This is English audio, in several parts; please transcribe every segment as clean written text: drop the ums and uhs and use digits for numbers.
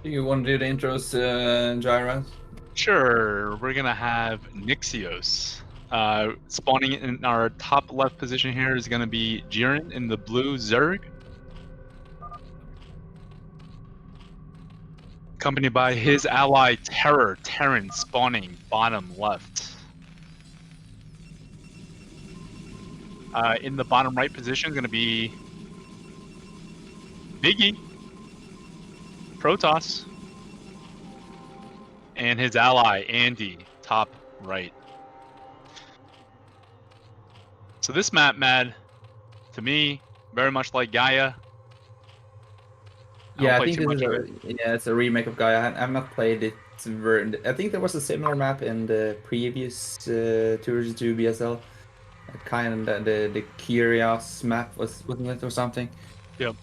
Do you want to do the intros, Jiren? Sure, we're gonna have Nixios. Spawning in our top left position here is gonna be Jiren in the blue Zerg, accompanied by his ally TerrOr, Terran spawning bottom left. In the bottom right position is gonna be Biggy, Protoss, and his ally Andy, top right. So this map, Mad, to me, very much like Gaia. I don't Yeah, I play think too this much is of it. it's a remake of Gaia. I've not played it. I think there was a similar map in the previous Tours to BSL. Kind of the Curious map wasn't it or something? Yep.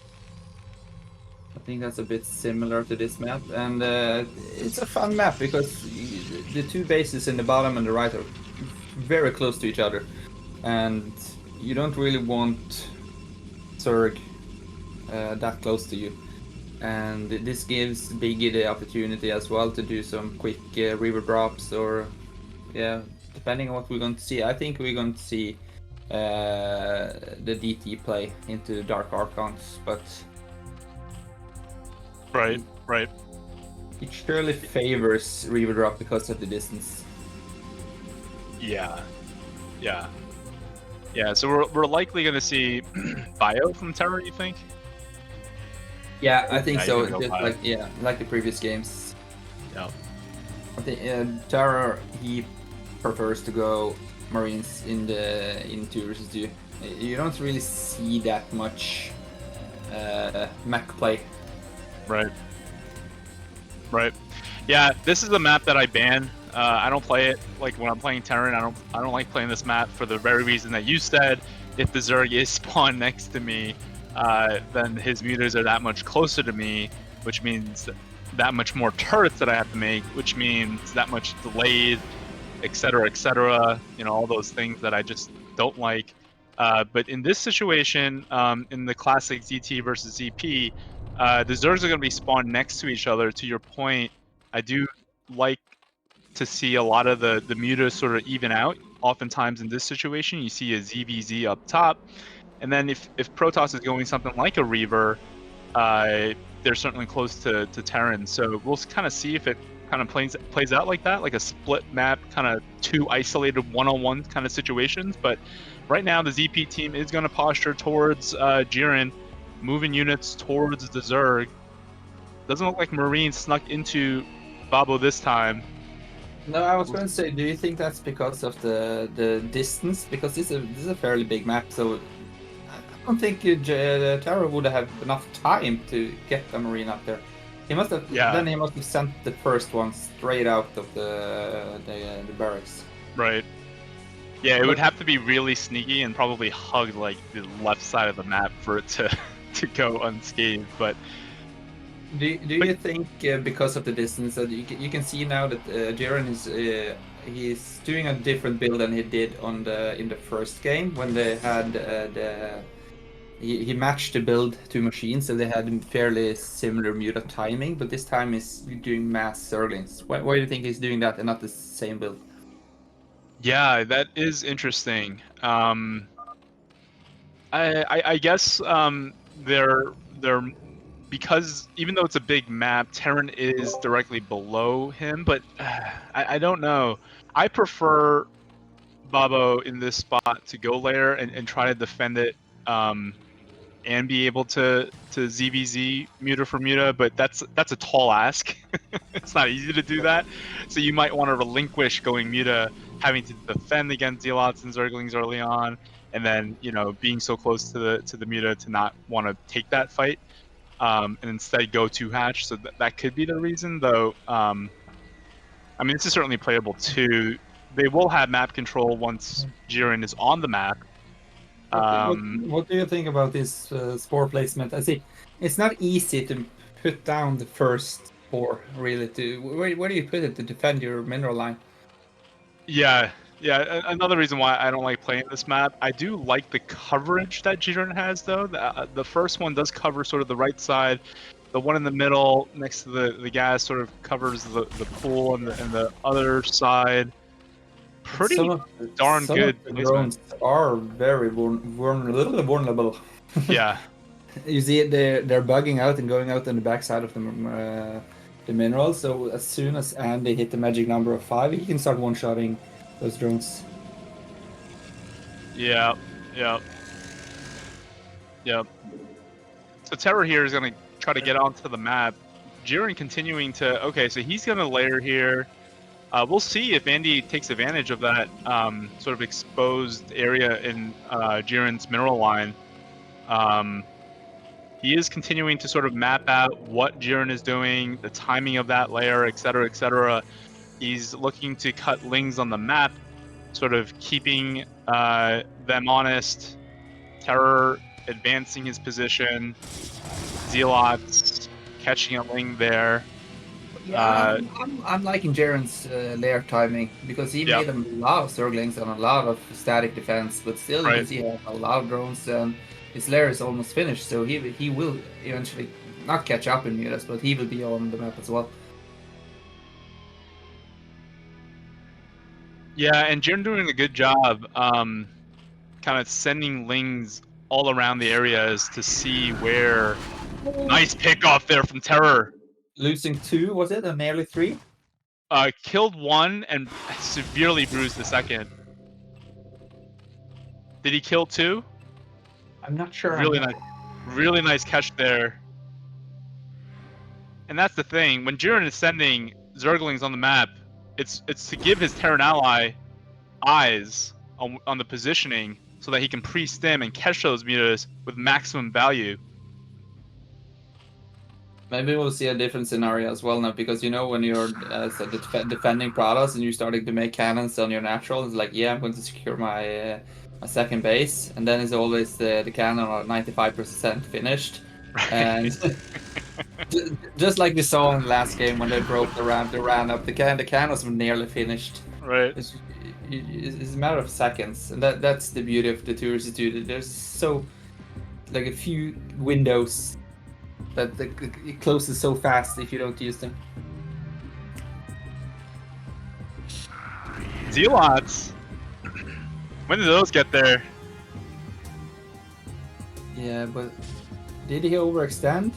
I think that's a bit similar to this map, and it's a fun map because the two bases in the bottom and the right are very close to each other, and you don't really want Zerg that close to you. And this gives Biggy the opportunity as well to do some quick river drops, or yeah, depending on what we're going to see. I think we're going to see the DT play into Dark Archons, but Right, right. it surely favors river drop because of the distance. Yeah, yeah, yeah. So we're likely gonna see bio from TerrOr. You think? Yeah, I think Yeah, he's so. gonna go Just bio. like the previous games. Yeah. I think TerrOr, he prefers to go Marines in tours. You don't really see that much mech play. Right. Right. Yeah. This is a map that I ban. I don't play it like when I'm playing Terran. I don't like playing this map for the very reason that you said. If the Zerg is spawned next to me, then his mutas are that much closer to me, which means that much more turrets that I have to make, which means that much delayed, etc., etc. You know, all those things that I just don't like. But in this situation, in the classic ZT versus ZP, the Zergs are going to be spawned next to each other. To your point, I do like to see a lot of the mutas sort of even out. Oftentimes in this situation, you see a ZVZ up top, and then if Protoss is going something like a Reaver, they're certainly close to Terran. So we'll kind of see if it kind of plays out like that, like a split map, kind of two isolated one-on-one kind of situations. But right now, the ZP team is going to posture towards Jiren, moving units towards the Zerg. Doesn't look like Marines snuck into Babo this time. No, I was going to say, do you think that's because of the distance? Because this is a fairly big map, so I don't think Terror would have enough time to get a Marine up there. He must have. Yeah. Then he must have sent the first one straight out of the barracks. Right. Yeah, it would have to be really sneaky and probably hug like the left side of the map for it to go unscathed. But do you think because of the distance that you can see now that Jiren is he's doing a different build than he did on in the first game when they had he matched the build to machines, so they had fairly similar muta timing, but this time he's doing mass Zerglings. Why do you think he's doing that and not the same build? yeah, that is interesting. I guess they're because even though it's a big map, Terran is directly below him, but I don't know. I prefer Babo in this spot to go layer and try to defend it and be able to ZVZ muta for muta, but that's a tall ask. It's not easy to do that. So you might want to relinquish going muta, having to defend against Zealots and Zerglings early on, and then being so close to the muta to not want to take that fight, and instead go to hatch. So that could be the reason, though. I mean, this is certainly playable too. They will have map control once Jiren is on the map. What do you think about this spore placement? I see it's not easy to put down the first spore, really. Where do you put it to defend your mineral line? Yeah, another reason why I don't like playing this map. I do like the coverage that Jiren has, though. The first one does cover sort of the right side. The one in the middle next to the gas sort of covers the pool, and the other side. Pretty darn good Some of the placement. drones are very vulnerable. Yeah. You see, they're bugging out and going out on the backside of the minerals. So as soon as Andy hit the magic number of 5, he can start one-shotting those drones. Yeah. Yeah. Yeah. So TerrOr here is gonna try to get onto the map. Jiren continuing to okay, so he's gonna layer here. We'll see if Andy takes advantage of that sort of exposed area in Jiren's mineral line. He is continuing to sort of map out what Jiren is doing, the timing of that layer, etc., etc. He's looking to cut lings on the map, sort of keeping them honest. TerrOr advancing his position. Zealots catching a ling there. Yeah, I'm liking Jiren's layer timing because he made a lot of circlings and a lot of static defense, but still you can see he has a lot of drones and his layer is almost finished, so he will eventually not catch up in Mutas, but he will be on the map as well. Yeah, and Jiren doing a good job kind of sending lings all around the areas to see where... Nice pick off there from TerrOr. Losing 2, was it? And nearly 3? Killed 1 and severely bruised the second. Did he kill 2? I'm not sure. Really nice catch there. And that's the thing, when Jiren is sending Zerglings on the map, it's to give his Terran ally eyes on the positioning so that he can pre-stim and catch those mutas with maximum value. Maybe we'll see a different scenario as well now, because you know when you're defending Pradas and you're starting to make cannons on your natural, it's like, yeah, I'm going to secure my second base, and then it's always the cannon are 95% finished. Right. And just like we saw in the last game when they broke the ramp, they ran up, the cannons were nearly finished. Right. It's a matter of seconds, and that's the beauty of the Tours Institute. There's so like a few windows that it closes so fast if you don't use them. Zealots. When did those get there? Yeah, but did he overextend?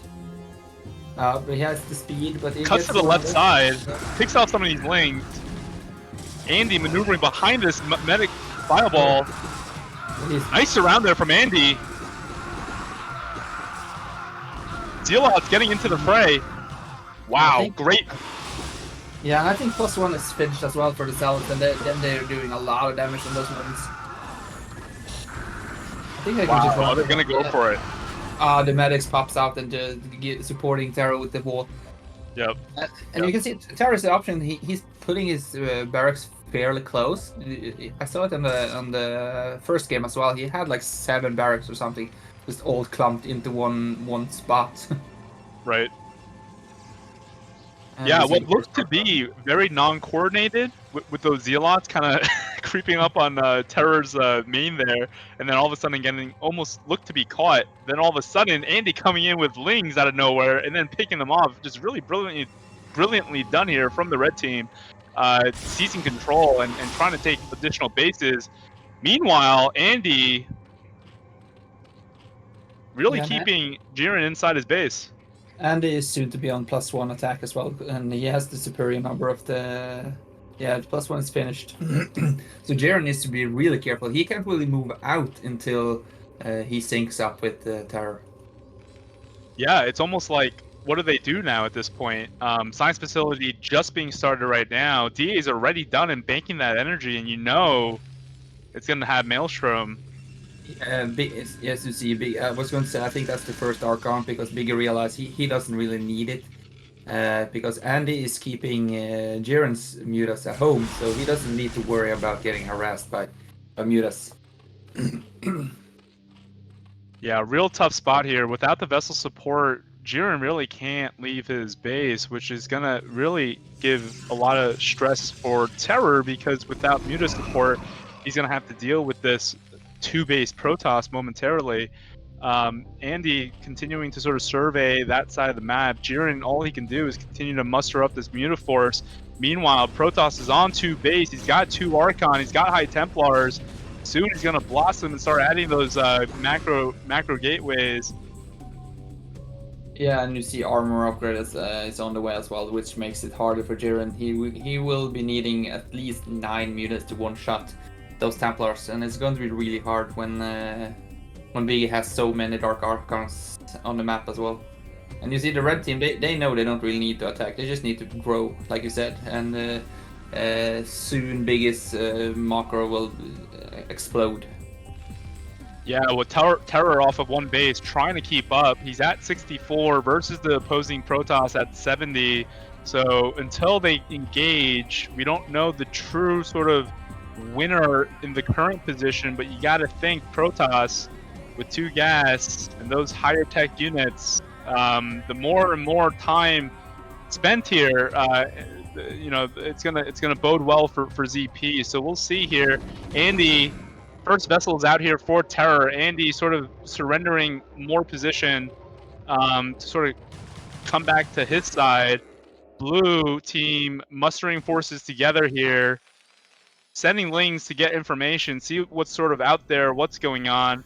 But he has the speed, but he cuts to the left side, picks off some of these lings. Andy maneuvering behind this medic fireball. Nice surround there from Andy. Zealots getting into the fray. Wow, great. Yeah, and I think +1 is finished as well for the Zealots, and then they're doing a lot of damage on those ones. I think they can just run. They're gonna go for it. The medics pops out and supporting TerrOr with the wall. Yep. And you can see TerrOr's option. He's putting his barracks fairly close. I saw it on the first game as well. He had like 7 barracks or something, just all clumped into one spot. Right. Yeah, what looks to be very non-coordinated with those Zealots kind of creeping up on TerrOr's main there, and then all of a sudden getting almost looked to be caught. Then all of a sudden, Andy coming in with lings out of nowhere and then picking them off. Just really brilliantly done here from the red team, seizing control and trying to take additional bases. Meanwhile, Andy really keeping Jiren inside his base. Andy is soon to be on +1 attack as well, and he has the superior number of the... Yeah, the +1 is finished. So Jiren needs to be really careful. He can't really move out until he syncs up with TerrOr. Yeah, it's almost like, what do they do now at this point? Science facility just being started right now. DA is already done and banking that energy, and you know it's going to have Maelstrom. Yes, you see, Big. I was going to say, I think that's the first Archon, because Biggy realized he doesn't really need it, because Andy is keeping Jiren's mutas at home, so he doesn't need to worry about getting harassed by mutas. Yeah, real tough spot here. Without the vessel support, Jiren really can't leave his base, which is gonna really give a lot of stress for TerrOr, because without muta support, he's gonna have to deal with this 2-base Protoss momentarily. Andy continuing to sort of survey that side of the map. Jiren, all he can do is continue to muster up this Mutaforce. Meanwhile, Protoss is on 2 base. He's got 2 Archon. He's got High Templars. Soon he's going to blossom and start adding those macro gateways. Yeah, and you see armor upgrade is on the way as well, which makes it harder for Jiren. He will be needing at least 9 mutants to one-shot those Templars, and it's going to be really hard when Biggy has so many Dark Archons on the map as well. And you see the red team, they know they don't really need to attack, they just need to grow, like you said, and soon Biggy's macro will explode. Yeah, with TerrOr off of 1 base, trying to keep up. He's at 64 versus the opposing Protoss at 70. So until they engage, we don't know the true sort of winner in the current position, but you got to think Protoss with 2 gas and those higher tech units, the more and more time spent here, you know, it's gonna bode well for ZP. So we'll see here. Andy, first vessel is out here for TerrOr. Andy sort of surrendering more position to sort of come back to his side. Blue team mustering forces together here, sending lings to get information, see what's sort of out there, what's going on.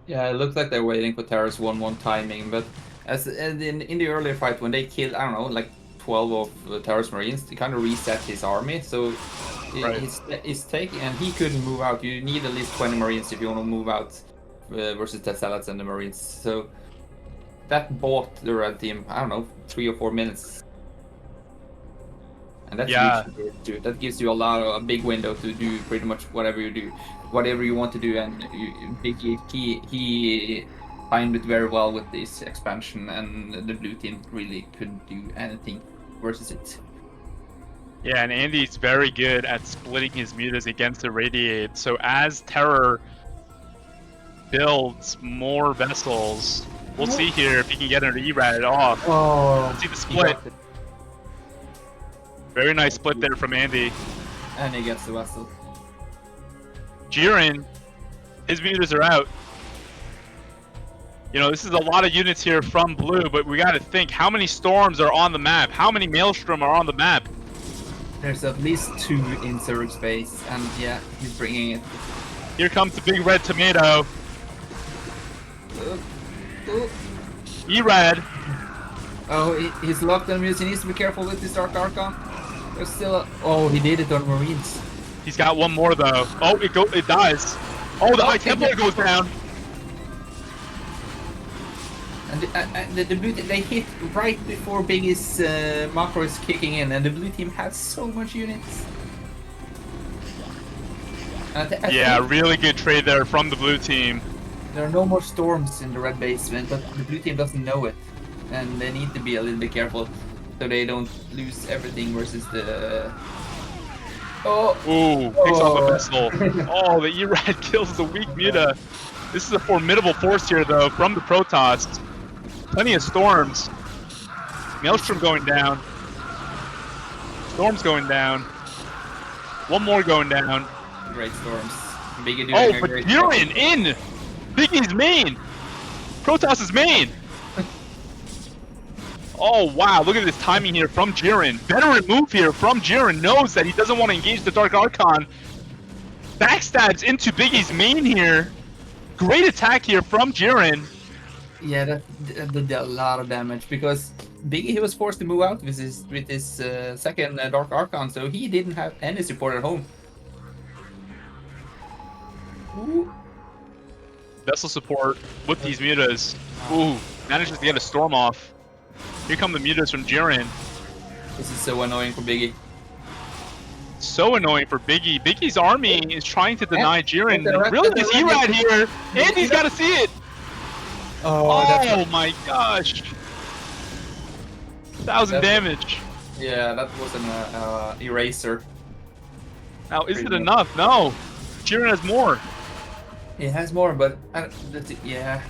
Yeah, it looks like they're waiting for TerrOr's 1-1 timing, but as in the earlier fight when they killed, I don't know, like 12 of TerrOr's Marines, they kind of reset his army, so Right. he's taking, and he couldn't move out. You need at least 20 Marines if you want to move out versus the Zealots and the Marines. So that bought the red team, I don't know, 3 or 4 minutes. And that's usually, that gives you a big window to do pretty much whatever you want to do. And Biggy, he timed it very well with this expansion, and the blue team really couldn't do anything versus it. Yeah, and Andy's very good at splitting his mutas against the Radiate. So as TerrOr builds more vessels, we'll see here if he can get an E-Rad off. Oh, Let's see the split. Very nice split there from Andy. And he gets the vessel. Jiren, his mutas are out. You know, this is a lot of units here from blue, but we got to think, how many storms are on the map? How many Maelstrom are on the map? There's at least 2 in Zerg's base, and yeah, he's bringing it. Here comes the big red tomato. E-Rad. Oh, he's locked on Muse. He needs to be careful with this Dark Archon. There's still a... Oh, he did it on Marines. He's got one more though. Oh, it dies. Oh, the High Templar goes down. And the blue team, they hit right before Biggy's macro is kicking in, and the blue team has so much units. Yeah, really good trade there from the blue team. There are no more storms in the red basement, but the blue team doesn't know it, and they need to be a little bit careful so they don't lose everything versus the... Oh! Ooh, picks off a missile. Oh, the E-Rad kills the weak Muta. This is a formidable force here, though, from the Protoss. Plenty of storms. Maelstrom going down. Storms going down. One more going down. Great storms. Biggy doing Oh, a but great Jiren job. in! Biggy's main! Protoss's main! Oh, wow, look at this timing here from Jiren. Veteran move here from Jiren. Knows that he doesn't want to engage the Dark Archon. Backstabs into Biggy's main here. Great attack here from Jiren. Yeah, that did a lot of damage because Biggy, he was forced to move out with his second Dark Archon, so he didn't have any support at home. Ooh. Vessel support with these mutas. Ooh, manages to get a storm off. Here come the mutas from Jiren. This is so annoying for Biggy. So annoying for Biggy. Biggy's army is trying to deny Jiren. the Really, this E-Rad here. Andy's got to see it. Oh my gosh. 1,000 damage. Yeah, that was an eraser. Now, is it enough? No. Jiren has more. It has more, but yeah.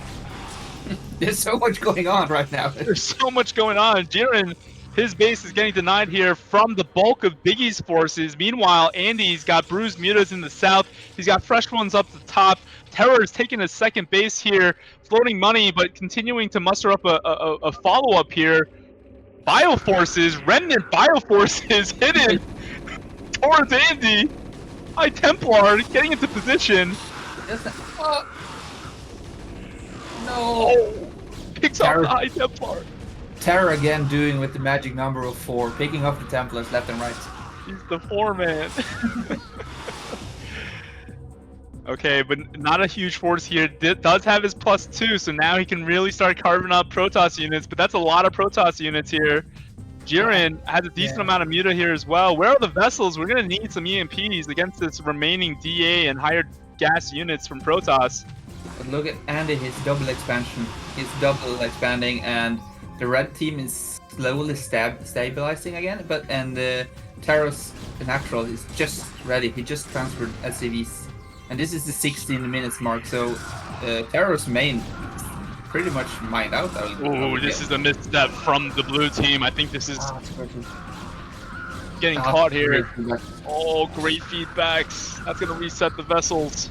There's so much going on right now. There's so much going on. Jiren His base is getting denied here from the bulk of Biggy's forces. Meanwhile, Andy's got bruised mutas in the south. He's got fresh ones up the top. TerrOr is taking a second base here, floating money, but continuing to muster up a follow-up here. Bioforces, remnant Bioforces hidden towards Andy. High Templar getting into position. No. Picks up the High Templar. TerrOr again doing with the magic number of 4, picking up the Templars left and right. He's the 4-man. Okay, but not a huge force here. Does have his +2, so now he can really start carving up Protoss units, but that's a lot of Protoss units here. Jiren has a decent amount of muta here as well. Where are the vessels? We're going to need some EMPs against this remaining DA and higher gas units from Protoss. But look at Andy, his double expansion. He's double expanding, and the red team is slowly stabilizing again. And TerrOr's natural is just ready. He just transferred SCVs. And this is the 16 minutes mark, so TerrOr's main is pretty much mined out. Oh, this is a misstep from the blue team. I think this is getting caught here. Oh, great feedbacks. That's going to reset the vessels.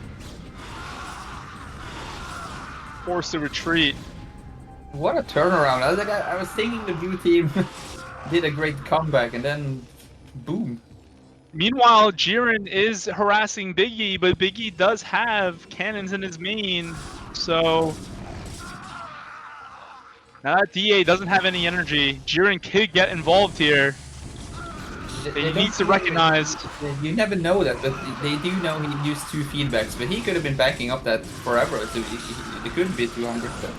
Forced to retreat. What a turnaround. I was thinking the blue team did a great comeback, and then boom. Meanwhile, Jiren is harassing Biggy, but Biggy does have cannons in his main, so now that DA doesn't have any energy. Jiren could get involved here. He needs to recognize. You never know that, but they do know he used 2 feedbacks, but he could have been backing up that forever, so it couldn't be 200. But...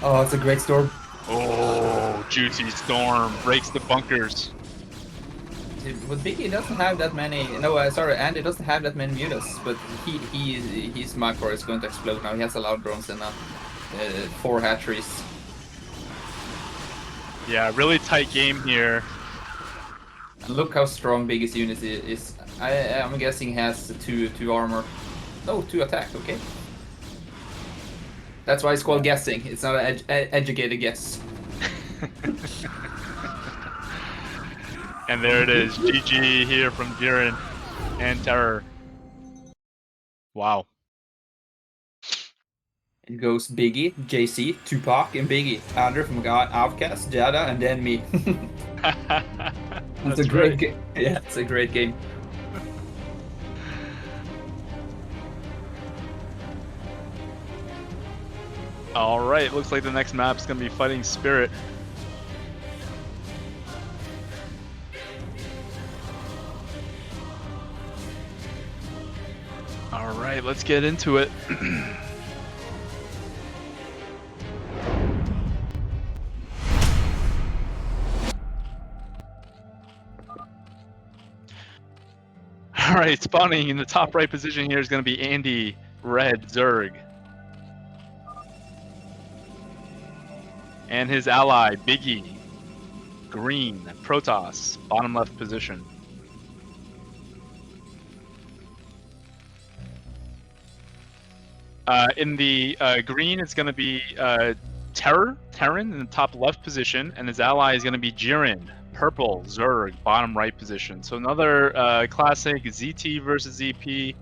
Oh, it's a great storm. Oh, juicy storm breaks the bunkers. But Biggy doesn't have that many. No, sorry, Andy doesn't have that many mutas. But his macro is going to explode now. He has a lot of drones and 4 hatcheries. Yeah, really tight game here. And look how strong Biggy's unit is. I'm guessing he has 2 armor. No, 2 attack. Okay. That's why it's called guessing. It's not an educated guess. And there it is, GG here from Jiren and TerrOr. Wow. It goes Biggy, JC, Tupac, and Biggy. Andrew from Outcast, Jada, and then me. It's a great game. Yeah, it's a great game. Alright, looks like the next map's gonna be Fighting Spirit. Alright, let's get into it. Alright, spawning in the top right position here is going to be Andy, red, Zerg. And his ally, Biggy, green, Protoss, bottom left position. In the green, it's going to be Terran in the top left position, and his ally is going to be Jiren, purple, Zerg, bottom right position. So another classic ZT versus ZP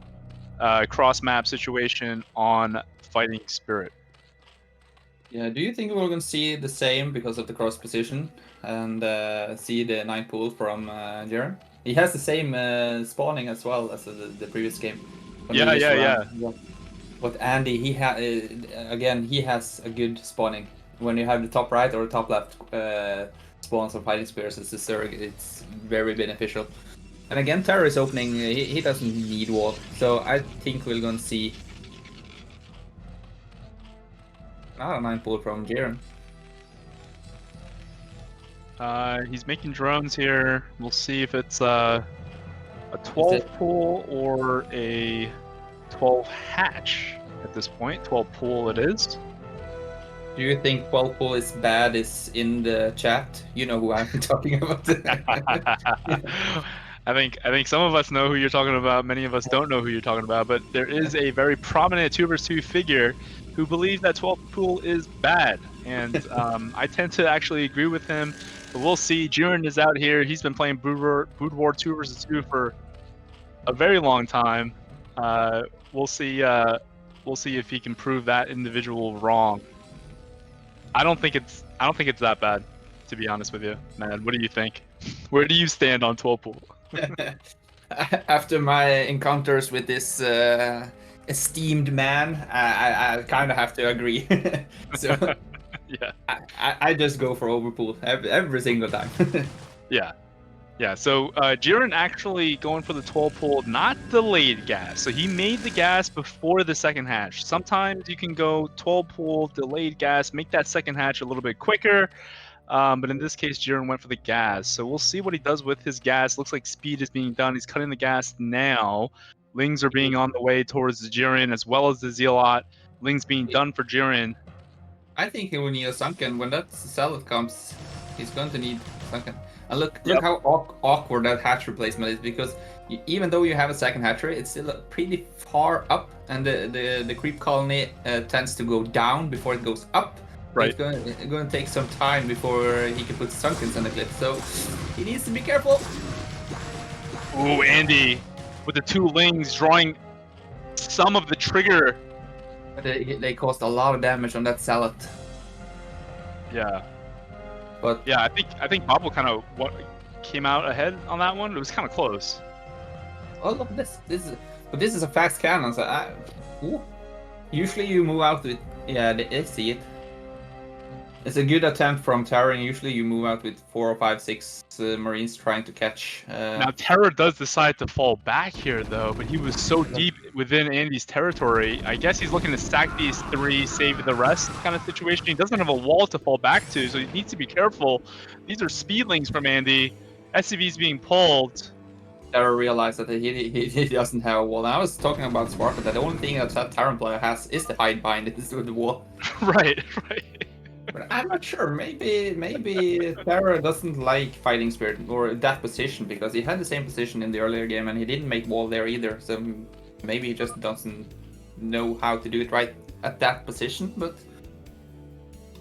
cross map situation on Fighting Spirit. Yeah, do you think we're going to see the same because of the cross position and see the 9 pool from Jiren? He has the same spawning as well as the previous game. Yeah. But Andy, he has a good spawning. When you have the top right or top left spawns of Fighting Spears as the Zerg, it's very beneficial. And again, TerrOr is opening, he doesn't need wall. So I think we're going to see a 9 pull from Jiren. He's making drones here. We'll see if it's a 12 pull or a 12 hatch at this point. 12 pull it is. Do you think 12 pull is bad is in the chat? You know who I'm talking about. I think some of us know who you're talking about. Many of us don't know who you're talking about. But there is a very prominent 2vs2 figure who believes that 12 pull is bad, and I tend to actually agree with him. But we'll see. Jiren is out here. He's been playing BroodWar 2 versus 2 for a very long time. We'll see. We'll see if he can prove that individual wrong. I don't think it's that bad, to be honest with you, man. What do you think? Where do you stand on 12 pool? After my encounters with this esteemed man, I kind of have to agree. So Yeah. I just go for overpool every single time. Yeah. Yeah, so Jiren actually going for the 12 pull, not delayed gas. So he made the gas before the second hatch. Sometimes you can go 12 pull, delayed gas, make that second hatch a little bit quicker. But in this case, Jiren went for the gas. So we'll see what he does with his gas. Looks like speed is being done. He's cutting the gas now. Lings are being on the way towards the Jiren as well as the Zealot. Lings being done for Jiren. I think he will need a sunken. When that Zealot comes, he's going to need sunken. And look Yep. how awkward that hatch replacement is, because even though you have a second hatchery, it's still pretty far up, and the creep colony tends to go down before it goes up. Right. It's going to take some time before he can put sunkens on the cliff, so he needs to be careful. Ooh, Andy with the two Lings drawing some of the trigger. They caused a lot of damage on that Zealot. Yeah. But yeah, I think Bob kind of came out ahead on that one. It was kind of close. Oh look, this is a fast cannon. So usually you move out with they see it. It's a good attempt from TerrOr, and usually you move out with 4 or 5, 6 Marines trying to catch. Now TerrOr does decide to fall back here though, but he was so deep within Andy's territory. I guess he's looking to stack these 3, save the rest kind of situation. He doesn't have a wall to fall back to, so he needs to be careful. These are speedlings from Andy. SCV's being pulled. TerrOr realized that he doesn't have a wall. And I was talking about Sparta, that the only thing that Terran player has is the hide bind. It is with the wall. Right. But I'm not sure. Maybe TerrOr doesn't like fighting spirit or that position, because he had the same position in the earlier game and he didn't make wall there either. So maybe he just doesn't know how to do it right at that position,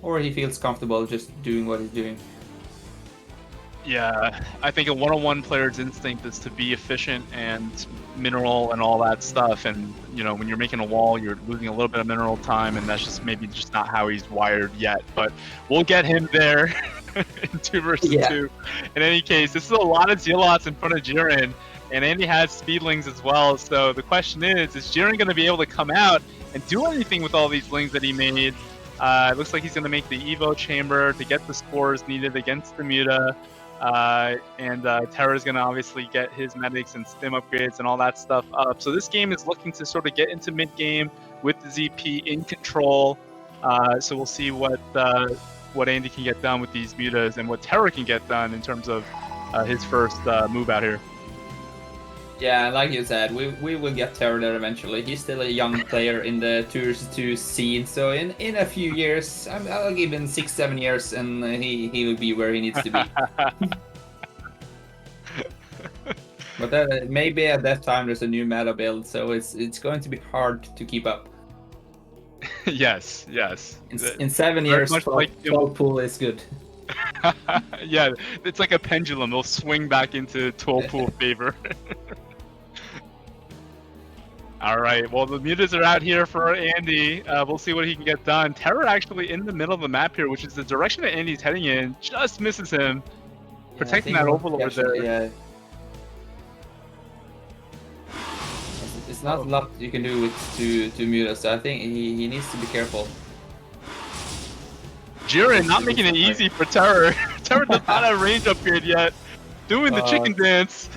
or he feels comfortable just doing what he's doing. Yeah, I think a one-on-one player's instinct is to be efficient and mineral and all that stuff. And you know, when you're making a wall, you're losing a little bit of mineral time, and that's just maybe just not how he's wired yet. But we'll get him there in 2 versus 2. In any case, this is a lot of Zealots in front of Jiren, and Andy has speedlings as well. So the question is Jiren going to be able to come out and do anything with all these lings that he made? It looks like he's going to make the Evo chamber to get the scores needed against the Muta. And TerrOr is going to obviously get his medics and stim upgrades and all that stuff up. So this game is looking to sort of get into mid-game with the ZP in control. So we'll see what Andy can get done with these mutas and what TerrOr can get done in terms of his first move out here. Yeah, like you said, we will get TerrOr there eventually. He's still a young player in the 2 versus 2 scene, so in a few years, I'll give him 6-7 years, and he will be where he needs to be. But maybe at that time there's a new meta build, so it's going to be hard to keep up. Yes. In 7 years, 12 pool is good. Yeah, it's like a pendulum. It'll swing back into 12 pool favor. All right, well, the mutas are out here for Andy. We'll see what he can get done. TerrOr actually in the middle of the map here, which is the direction that Andy's heading in. Just misses him. Protecting that overlord there. Yeah. It's not a lot you can do with two mutas, so I think he needs to be careful. Jiren not making it easy for TerrOr. TerrOr does not have range upgrade yet. Doing the chicken dance.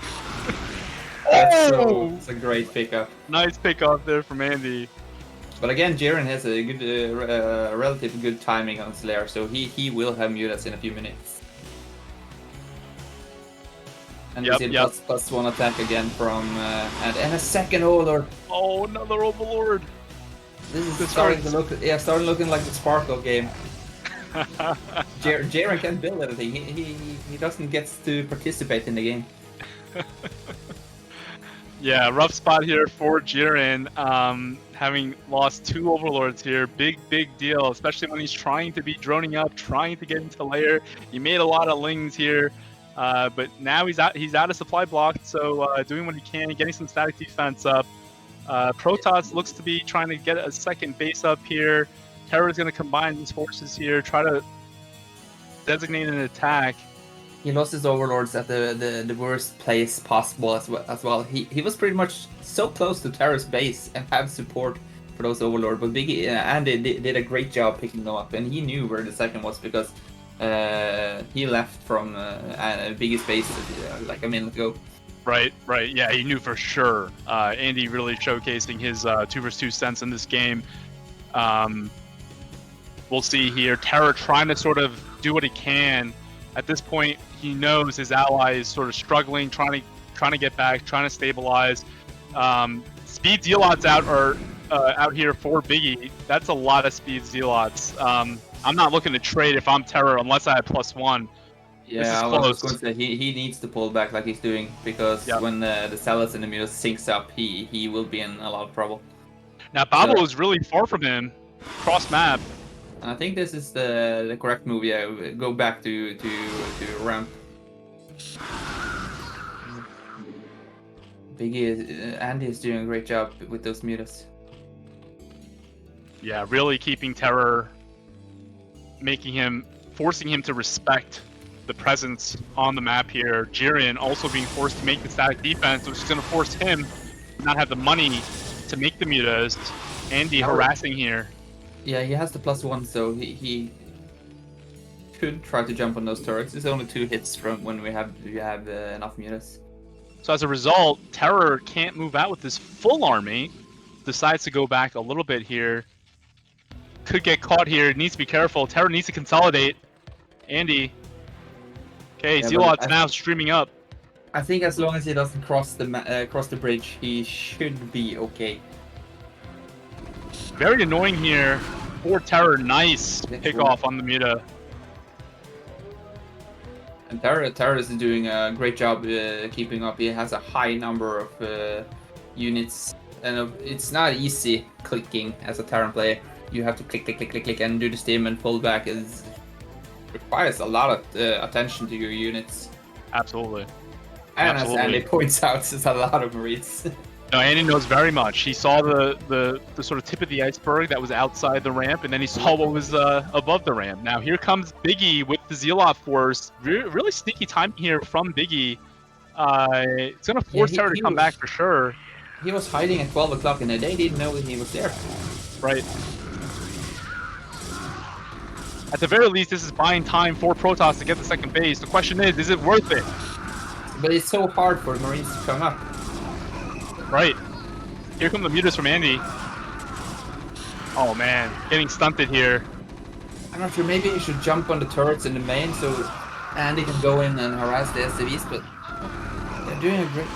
Oh! It's a great pickup. Nice pickup there from Andy. But again, Jiren has a good, relatively good timing on Slayer, so he will have mutas in a few minutes. And we see +1 attack again from and a second overlord. Oh, another overlord. This is starting looking like the Sparkle game. Jiren can't build anything. He doesn't get to participate in the game. Yeah, rough spot here for Jiren. having lost 2 overlords here. Big deal, especially when he's trying to be droning up, trying to get into lair. He made a lot of lings here, but now he's out of supply blocked, so doing what he can, getting some static defense up. Protoss looks to be trying to get a second base up here. TerrOr is going to combine his forces here, try to designate an attack. He lost his overlords at the worst place possible as well. He was pretty much so close to TerrOr's base and have support for those overlords, but Biggy Andy did a great job picking them up, and he knew where the second was because he left from Biggy's base like a minute ago. Right, yeah, he knew for sure. Andy really showcasing his 2 vs 2 sense in this game. We'll see here, TerrOr trying to sort of do what he can. At this point, he knows his ally is sort of struggling, trying to get back, trying to stabilize. Speed Zealots out here for Biggy. That's a lot of Speed Zealots. I'm not looking to trade if I'm TerrOr unless I have +1. Yeah, I was going to say he needs to pull back like he's doing, because when the Zealots and the Mutas syncs up, he will be in a lot of trouble. Now Babo is really far from him, cross map. I think this is the correct move. Yeah, go back to ramp. Andy is doing a great job with those mutas. Yeah, really keeping TerrOr, forcing him to respect the presence on the map here. Jiren also being forced to make the static defense, which is going to force him to not have the money to make the mutas. Andy harassing here. Yeah, he has the +1, so he could try to jump on those turrets. It's only 2 hits from when we have enough mutas. So as a result, TerrOr can't move out with this full army. Decides to go back a little bit here. Could get caught here. Needs to be careful. TerrOr needs to consolidate. Andy. Okay, yeah, Zealot's now streaming up. I think as long as he doesn't cross the bridge, he should be okay. Very annoying here for TerrOr. Nice pick off on the muta. And TerrOr is doing a great job keeping up. He has a high number of units, and it's not easy clicking as a Terran player. You have to click, and do the stim and pull back. It requires a lot of attention to your units. Absolutely. And as Andy points out, it's a lot of Marines. No, Andy knows very much. He saw the sort of tip of the iceberg that was outside the ramp, and then he saw what was above the ramp. Now here comes Biggy with the Zealot force. Really sneaky timing here from Biggy. It's going to force TerrOr to come back for sure. He was hiding at 12 o'clock, and they didn't know he was there. Right. At the very least, this is buying time for Protoss to get the second base. The question is it worth it? But it's so hard for Marines to come up. Right. Here come the mutas from Andy. Oh man, getting stunted here. I'm not sure, maybe you should jump on the turrets in the main so Andy can go in and harass the SCVs, but they're doing a great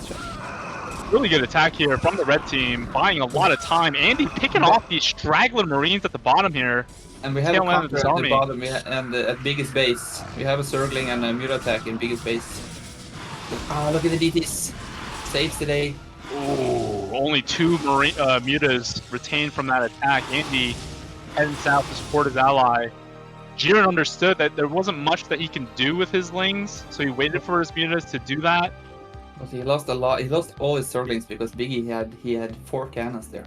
job. Really good attack here from the red team, buying a lot of time. Andy picking off these straggling Marines at the bottom here. And we have a counter at the bottom, and at biggest base. We have a circling and a muta attack in biggest base. Oh, look at the DTs. Saves today. Ooh, only 2 mutas retained from that attack. Andy heading south to support his ally. Jiren understood that there wasn't much that he can do with his lings, so he waited for his mutas to do that. But he lost a lot. He lost all his circlings because Biggy had 4 cannons there.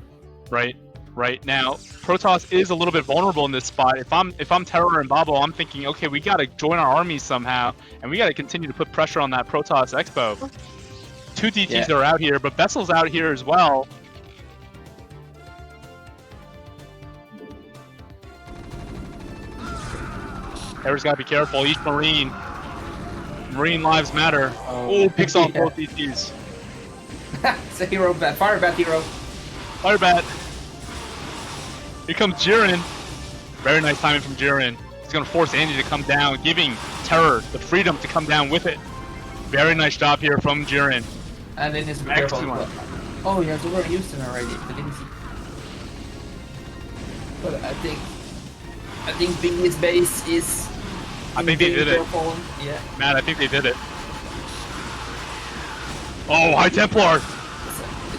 Right now, Protoss is a little bit vulnerable in this spot. If I'm TerrOr and Babo, I'm thinking, okay, we gotta join our armies somehow, and we gotta continue to put pressure on that Protoss Expo. 2 DTs are out here, but Vessel's out here as well. TerrOr's gotta be careful. Each Marine lives matter. Oh, picks off both DTs. It's a hero bat. Fire bat hero. Fire bat. Here comes Jiren. Very nice timing from Jiren. He's going to force Andy to come down, giving TerrOr the freedom to come down with it. Very nice job here from Jiren. And then his excellent. Oh, yeah, so we're Houston already. I didn't see. But I think Biggy's base is. I think they did it. Yeah. Matt, I think they did it. Oh, High Templar.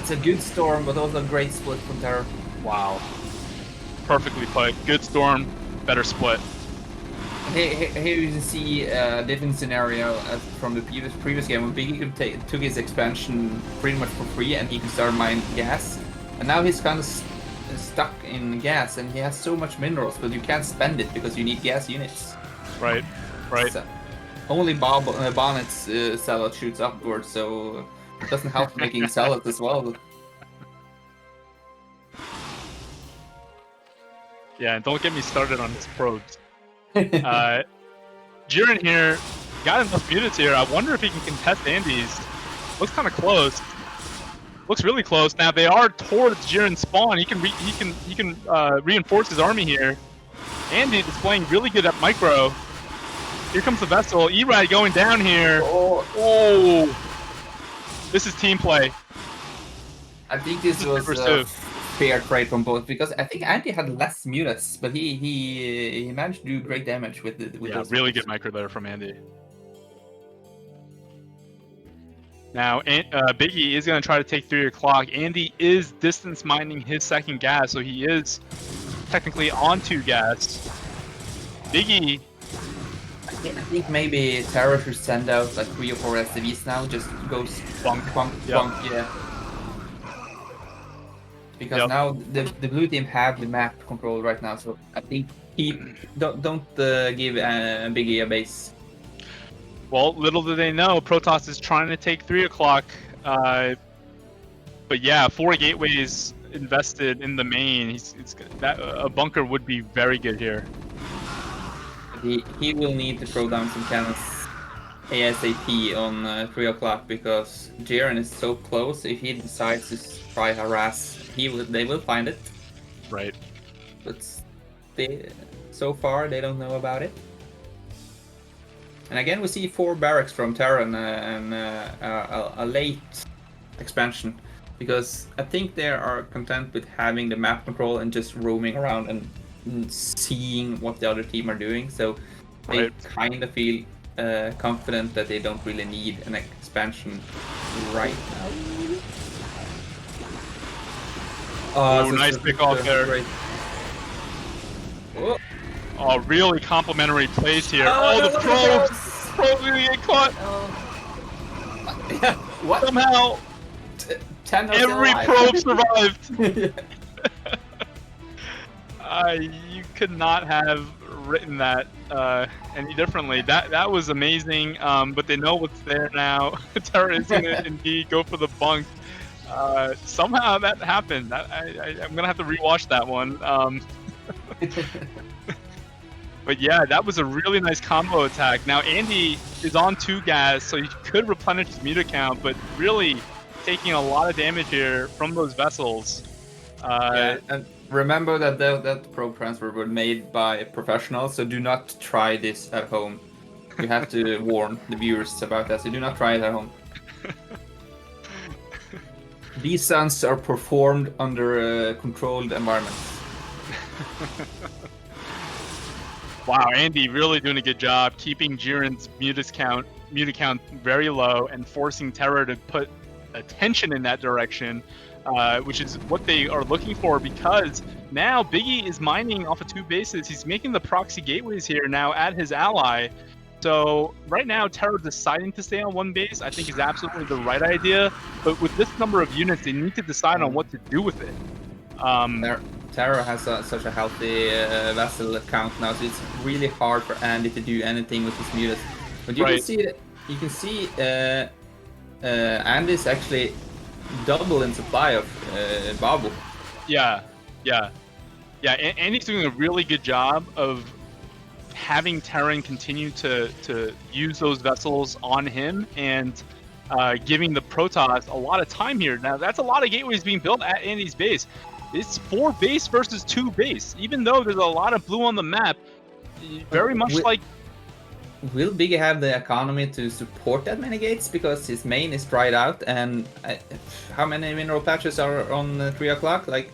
It's a good storm, but also a great split from TerrOr. Wow. Perfectly put. Good storm, better split. Here you can see a different scenario from the previous game when Biggy took his expansion pretty much for free and he could start mining gas. And now he's kind of stuck in gas and he has so much minerals, but you can't spend it because you need gas units. Right, right. So, only Bonnet's salad shoots upwards, so it doesn't help making salad as well. Yeah, and don't get me started on his probes. Jiren here got enough units here. I wonder if he can contest Andy's. Looks kind of close. Looks really close. Now they are towards Jiren's spawn. He can reinforce his army here. Andy displaying really good at micro. Here comes the vessel. E-Ride going down here. Oh. This is team play. I think this was fair trade from both because I think Andy had less mutas, but he managed to do great damage with those. Really good micro there from Andy. Now Biggy is going to try to take 3 o'clock. Andy is distance mining his second gas, so he is technically on 2 gas. Biggy. I think maybe TerrOr should send out like 3 or 4 SCVs now. Just goes bunk, yeah. Because now the blue team have the map control right now, so I think don't give Biggy a base. Well, little do they know, Protoss is trying to take 3 o'clock. But yeah, 4 gateways invested in the main. A bunker would be very good here. He will need to throw down some cannons ASAP on 3 o'clock because Jiren is so close. If he decides to try harass, they will find it. Right. But so far they don't know about it. And again, we see 4 barracks from TerrOr and a late expansion because I think they are content with having the map control and just roaming around and seeing what the other team are doing, so they kind of feel confident that they don't really need an expansion right now. Oh, nice pick off there. Great. Oh, really complimentary plays here. The probes gonna get caught. What? Somehow, 10 every probe survived. You could not have written that any differently. That was amazing, but they know what's there now. TerrOr is going to indeed go for the bunk. Somehow that happened. I'm going to have to rewatch that one. But yeah, that was a really nice combo attack. Now Andy is on 2 gas, so he could replenish his mute account, but really taking a lot of damage here from those vessels. Yeah, and remember that probe transfer were made by professionals, so do not try this at home. You have to warn the viewers about that, so do not try it at home. These stunts are performed under a controlled environment. Wow, Andy really doing a good job keeping Jiren's mute account very low and forcing TerrOr to put attention in that direction. Which is what they are looking for because now Biggy is mining off of 2 bases. He's making the proxy gateways here now at his ally. So right now TerrOr deciding to stay on 1 base I think is absolutely the right idea. But with this number of units, they need to decide on what to do with it. TerrOr has such a healthy vessel count now, so it's really hard for Andy to do anything with his mutas. But you can see Andy's actually double in supply of Babu. Yeah. Andy's doing a really good job of having Terran continue to use those vessels on him and giving the Protoss a lot of time here. Now that's a lot of gateways being built at Andy's base. It's 4 base versus 2 base. Even though there's a lot of blue on the map, very much like. Will Biggy have the economy to support that many gates because his main is dried out? And how many mineral patches are on 3 o'clock? Like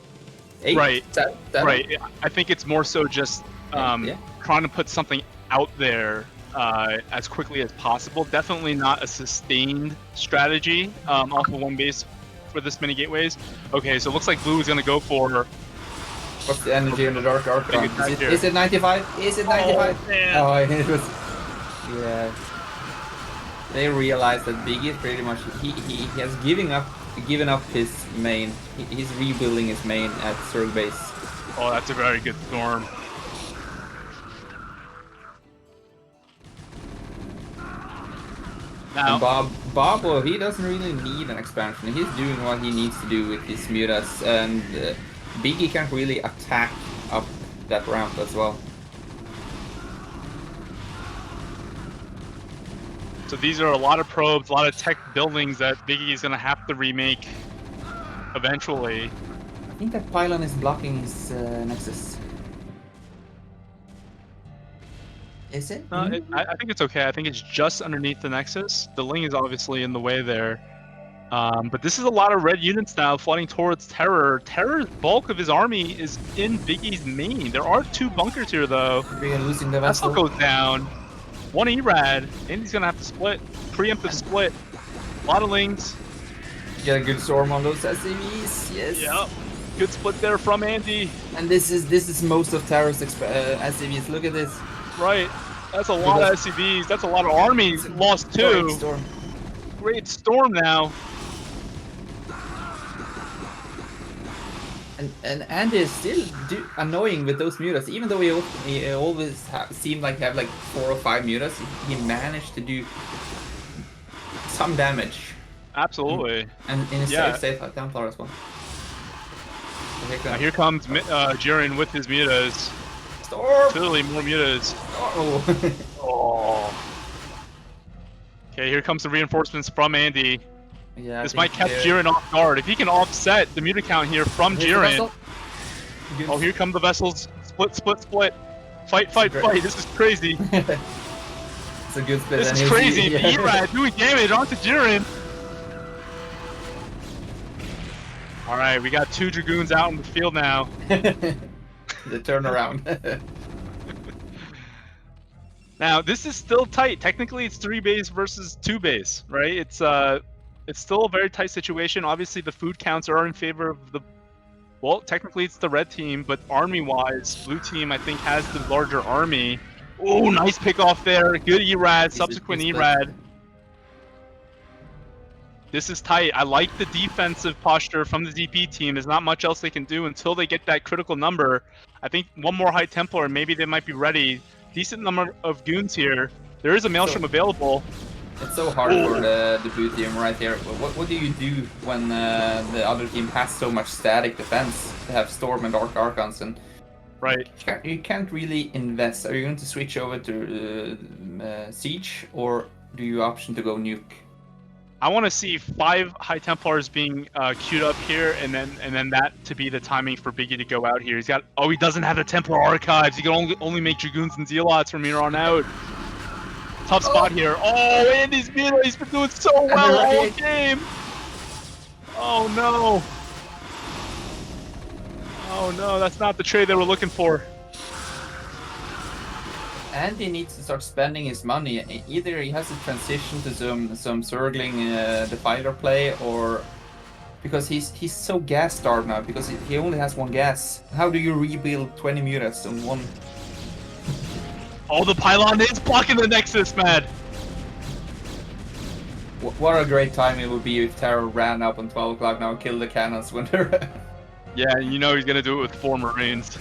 8? Right. 7? Right. I think it's more so just trying to put something out there as quickly as possible. Definitely not a sustained strategy off of 1 base for this many gateways. Okay, so it looks like blue is gonna go for. What's the energy in the dark arc? Is it 95? Is it 95? Oh, man. Oh, it was. Yeah. They realized that Biggy is pretty much he has given up his main. He's rebuilding his main at Zerg base. Oh, that's a very good storm. Now, and Bob, well, he doesn't really need an expansion. He's doing what he needs to do with his mutas, and Biggy can't really attack up that ramp as well. so these are a lot of probes, a lot of tech buildings that Biggy is gonna have to remake eventually. I think that pylon is blocking his nexus. Is it? I think it's okay. I think it's just underneath the nexus. The Ling is obviously in the way there. But this is a lot of red units now flooding towards TerrOr. TerrOr's bulk of his army is in Biggy's main. There are 2 bunkers here though. We're losing the Vessel vessel. goes down. 1 ERAD. Andy's gonna have to split. Preemptive split. A lot of Lings. Get a good storm on those SCVs. Yes. Yep. Good split there from Andy. And this is most of TerrOr's SCVs. Look at this. Right. That's a lot of SCVs. That's a lot of army lost too. Storm. Great storm now. And Andy is still annoying with those mutas, even though he always seemed like have like 4 or 5 mutas. He managed to do some damage. Absolutely. And in a safe Templar as well. Now here comes Jiren with his mutas. Storm! Clearly more mutas. Oh. Oh. Okay, here comes the reinforcements from Andy. Yeah, this might catch Jiren off guard. If he can offset the muta count here from Jiren. Oh, here come the vessels. Split, split, split. Fight, fight, fight. This is crazy. It's a good split. This is crazy. Yeah. The ERAD doing damage onto Jiren. Alright, we got 2 Dragoons out in the field now. The turnaround. Now, this is still tight. Technically, it's 3 base versus 2 base, right? It's still a very tight situation. Obviously, the food counts are in favor of the... Well, technically, it's the red team, but army-wise, blue team, I think, has the larger army. Oh, nice pick off there. Good ERAD, subsequent ERAD. This is tight. I like the defensive posture from the DP team. There's not much else they can do until they get that critical number. I think 1 more High Templar, and maybe they might be ready. Decent number of goons here. There is a Maelstrom available. It's so hard for the blue team right here. What do you do when the other team has so much static defense? They have Storm and Dark Archons, and right. You can't really invest. Are you going to switch over to Siege, or do you option to go nuke? I want to see 5 High Templars being queued up here, and then that to be the timing for Biggy to go out here. He's got. Oh, he doesn't have the Templar archives. He can only make Dragoons and Zealots from here on out. Tough spot here. Oh, Andy's melee. He's been doing so well all game. Oh no. Oh no, that's not the trade they were looking for. Andy needs to start spending his money. Either he has to transition to some Zergling Defiler play, or because he's so gas starved now because he only has 1 gas. How do you rebuild 20 mutas on 1? Oh, the pylon is blocking the Nexus, man. What a great time it would be if TerrOr ran up on 12 o'clock now and killed the cannons when they're... Yeah, you know he's gonna do it with 4 Marines.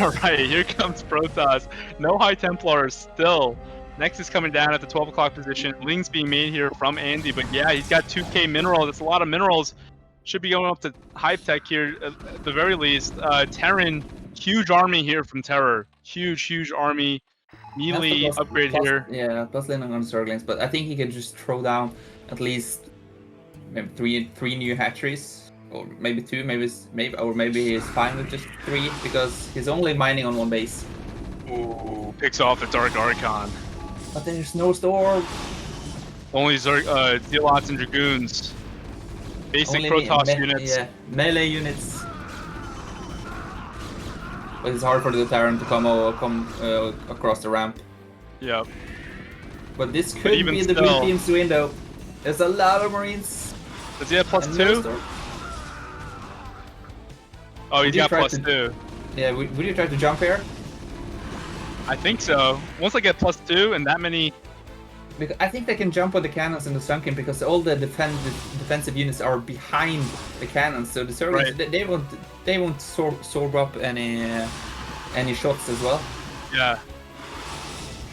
Alright, here comes Protoss. No High Templars still. Nexus coming down at the 12 o'clock position. Ling's being made here from Andy, but yeah, he's got 2k minerals. That's a lot of minerals. Should be going up to Hive Tech here at the very least. Terran, huge army here from TerrOr. Huge army. Melee upgrade here. Yeah, plus landing on Zerglings, but I think he can just throw down at least maybe three new hatcheries, or maybe 2, maybe he's fine with just 3 because he's only mining on 1 base. Ooh, picks off the Dark Archon. But there's no storm. Only Zealots and Dragoons. Basic Protoss units. Yeah, melee units. But it's hard for the Terran to come across the ramp. Yep. But this could be the blue team's window. There's a lot of Marines. Does he have plus And 2? Maelstrom. Oh, he's you got try plus to- 2. Yeah, would you try to jump here? I think so. Once I get plus 2 and that many... Because I think they can jump on the cannons in the Sunken because all the defensive units are behind the cannons, so the Zerglings they won't sorb up any shots as well. Yeah.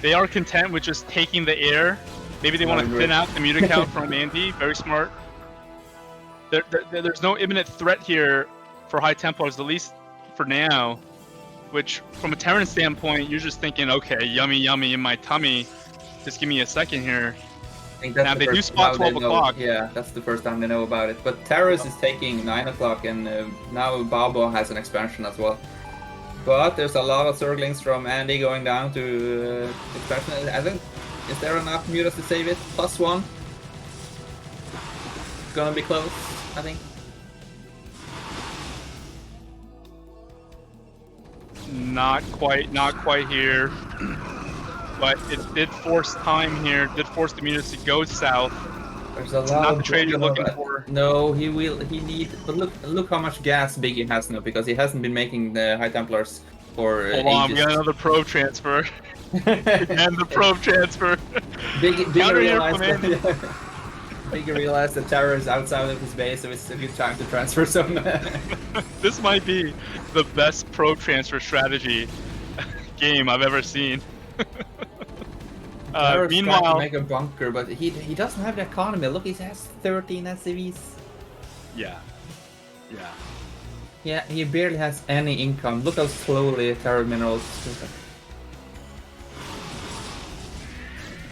They are content with just taking the air. Maybe they want to thin out the muta count from Andy. Very smart. There's no imminent threat here for High Templars, at least for now. Which, from a Terran standpoint, you're just thinking, okay, yummy, yummy in my tummy. Just give me a second here. I think that's Now the they do first spot how they 12 know- o'clock. Yeah, that's the first time they know about it. But Terrorist is taking 9 o'clock, and now Babo has an expansion as well. But there's a lot of Zerglings from Andy going down to expansion. I think, is there enough mutas to save it? Plus 1. It's gonna be close, I think. Not quite here. But it did force time here, did force the mutas to go south. There's a lot Not of the trade you're looking but for. No, he need. But look how much gas Biggy has now because he hasn't been making the High Templars for Hold on, we ages. got another probe transfer. And the probe transfer. Biggy Counter here realized from Andy. that, Biggy realized that Terror is outside of his base, so it's a good time to transfer some. This might be the best probe transfer strategy game I've ever seen. Terror's trying to Meanwhile, make a bunker, but he doesn't have the economy. Look, he has 13 SCVs. yeah. Yeah, he barely has any income. Look how slowly Terror Minerals.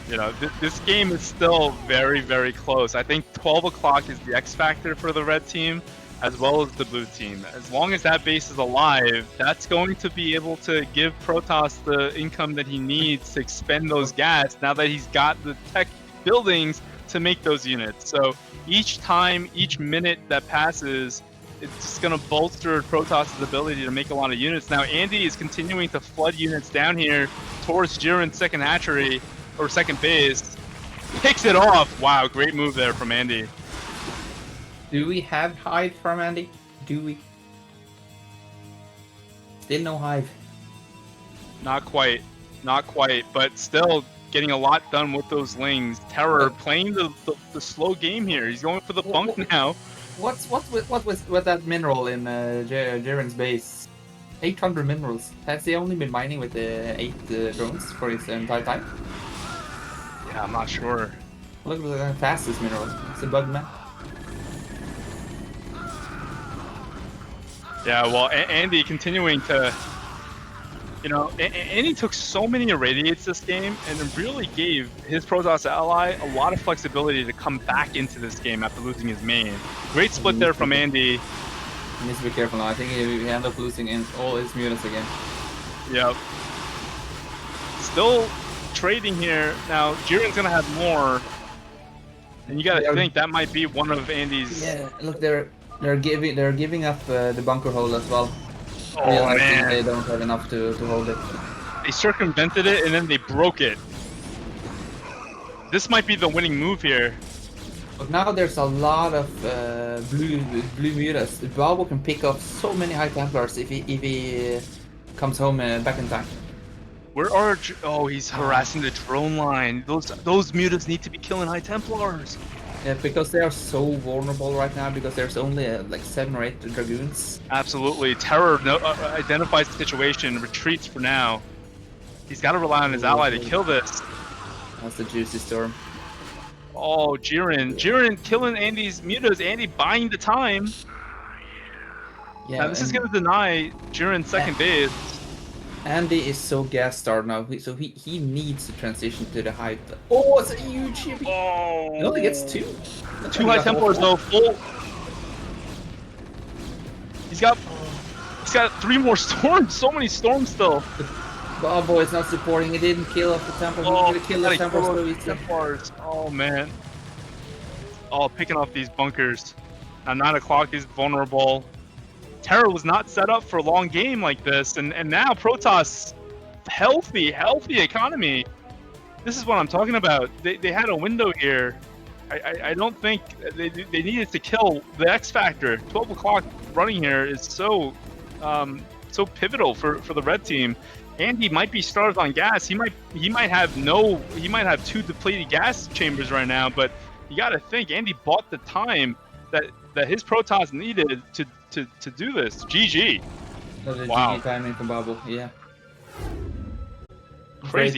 You know, this game is still very, very close. I think 12 o'clock is the X factor for the red team, as well as the blue team. As long as that base is alive, that's going to be able to give Protoss the income that he needs to expend those gas now that he's got the tech buildings to make those units. So each time, each minute that passes, it's just going to bolster Protoss' ability to make a lot of units. Now Andy is continuing to flood units down here towards Jiren's second hatchery, or second base. Picks it off! Wow, great move there from Andy. Do we have Hive from Andy? Do we? Still no Hive. Not quite, but still getting a lot done with those Lings. TerrOr playing the slow game here. He's going for the bunk now. What was that mineral in Jiren's base? 800 minerals. Has he only been mining with the 8 drones for his entire time? Yeah, I'm not sure. Look at the fastest mineral. It's a bug man. Yeah, well, Andy continuing to, you know, Andy took so many irradiates this game and it really gave his Protoss ally a lot of flexibility to come back into this game after losing his main. Great split there from Andy. He needs to be careful now. I think he end up losing in all his mutas again. Yep. Still trading here. Now, Jiren's gonna have more. And you gotta think that might be one of Andy's... Yeah, look, they're giving up the bunker hole as well. Oh, Realizing man. they don't have enough to hold it. They circumvented it and then they broke it. This might be the winning move here. But now there's a lot of blue mutas. Babo can pick off so many High Templars if he comes home back in time. Where are... Oh, he's harassing the drone line. Those mutas need to be killing High Templars. Yeah, because they are so vulnerable right now because there's only like 7 or 8 Dragoons. Absolutely. TerrOr identifies the situation, retreats for now. He's got to rely on his ally to kill this. That's the juicy storm. Oh, Jiren killing Andy's mutas. Andy buying the time. Yeah, Now, this is going to deny Jiren's second base. Andy is so gas starved now, so he needs to transition to the Hive. Oh, it's a huge ship. Oh. He only gets 2. 2 High Templars though, full. He's got 3 more storms. So many storms still. Babo is not supporting. He didn't kill off the Temple. Oh, He didn't kill the Temple so easily. Templars. Oh man. Oh, picking off these bunkers. Now 9 o'clock is vulnerable. TerrOr was not set up for a long game like this, and now Protoss, healthy economy. This is what I'm talking about. They had a window here. I don't think they needed to kill the X Factor. 12 o'clock running here is so so pivotal for the red team. Andy might be starved on gas. He might have 2 depleted gas chambers right now, but you got to think Andy bought the time that his Protoss needed to do this. GG. That was a Wow. GG timing from Bubble. Yeah. Crazy.